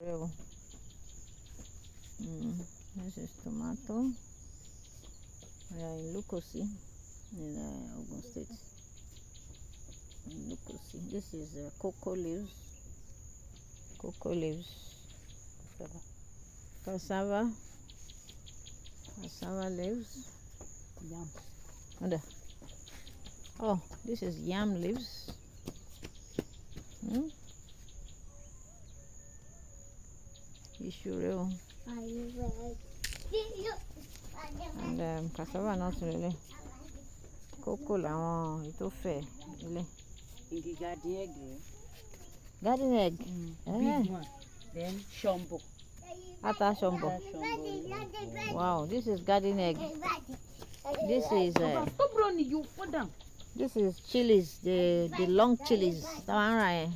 Real. This is tomato. We are in Lukosi, in Ogun State. In Lukosi. This is cocoa leaves. Cocoa leaves. Cassava. Cassava leaves. Yam. Oh, this is yam leaves. Ishureo. And cassava not really. Cocoa làwọn ètò fẹ̀ ilé. Garden egg. Garden egg. Big one. Then shombo. Ata shombo. Wow, this is garden egg. This is stop running, you fall down. This is chilies, the long chilies. That one right.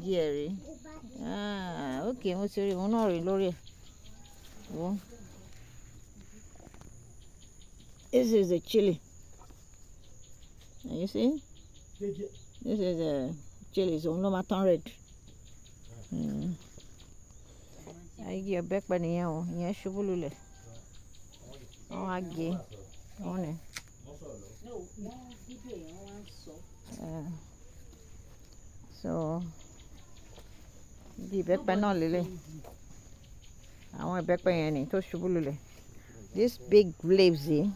Jerry. Okay, mo ti rí wọn náà rí lórí ẹ̀. This is the chili. You see? This is the chilies. Òun ló máa turn red. Igi ọ̀bẹ́pẹ nìyẹn o, ìyẹn ṣubú lulẹ̀. Wọ́n á gé wọ́n ni. So igi ìbẹ́pẹ náà lélẹ̀. Àwọn ìbẹ́pẹ yẹn ni tó ṣubú lulẹ̀. This big leaves yìí,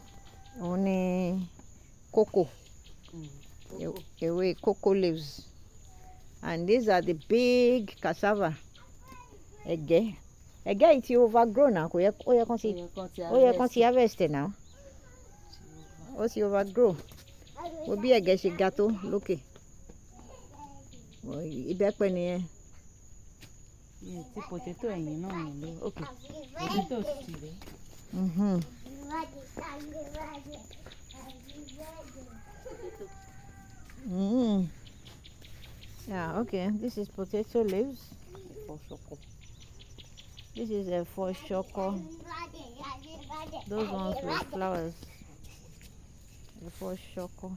òun ni cocoa. Ewé cocoa leaves. And these are the big cassava. Ẹ̀gẹ́ yìí ti overgrow now. Ó yẹ kán ti harvest now. Ó ti overgrow. Wo bí ẹ̀gẹ́ ṣe ga tó lókè. Ìbẹ́pẹ nìyẹn. Ti potato ẹ̀yìn náà nílé. Okay. Potato ti rẹ̀. Yeah, okay. This is potato leaves. This is a for shoko. Those ones with flowers. For shoko.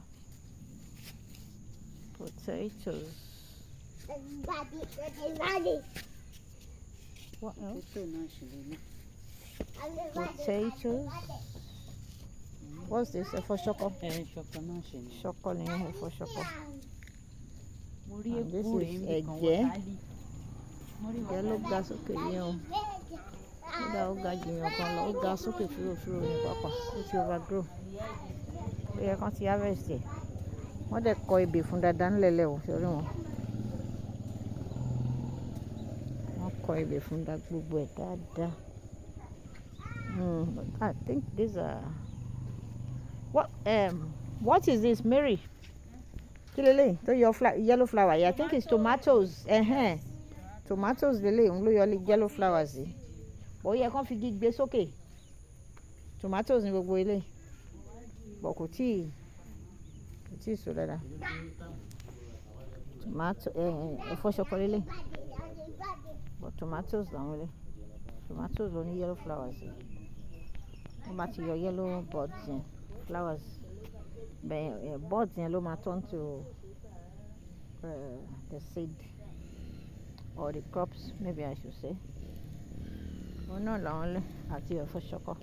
Potatoes. What else? Potatoes. What's this? For shoko. Shoko for shoko. And this is ẹ̀gẹ́. Yellow gas okay yẹn. Ó ga jìyàn kan lọ. Ó ga sókè fúrofúro ní pápá. Ó ti overgrow. Ó yẹ kán ti harvest ẹ̀. Wọ́n dẹ̀ kọ ebè fún dáadáa ńlẹ̀lẹ̀ o, sórí wọn. Wọ́n kọ ebè fún gbogbo ẹ̀ dáadáa. I think these are what is this, Mary? Kí lélẹ̀ tó yọ yellow flower. Yeah, I think it's tomatoes. Tomatoes lélẹ̀ òun ló yọ yellow flowers yìí. Ó yẹ kán fi gbé sókè. Tomatoes ní gbogbo ilé. Bọ̀ kò tíì so dáadáa. Tomato ẹ̀fọ́ ṣọkọ lélẹ̀. But tomatoes làwọn lé. Tomatoes ló ní yellow flowers yìí. Wọ́n bá ti yọ yellow buds yẹn, flowers. Buds yẹn ló máa turn to the seed or the crops, maybe I should say. Wọ́n náà làwọn lé àti ẹ̀fọ́ ṣọkọ.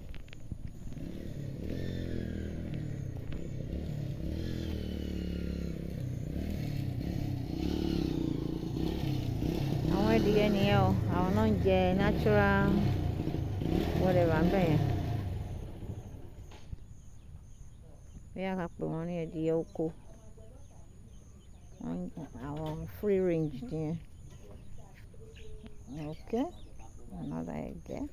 Àwọn ẹdìyẹ nìyẹn o, àwọn náà ń jẹ natural whatever ń bẹ̀ yẹn. Bí a ká pè wọ́n ní ẹdìyẹ oko. Àwọn free range nìyẹn. Okay, another egg there.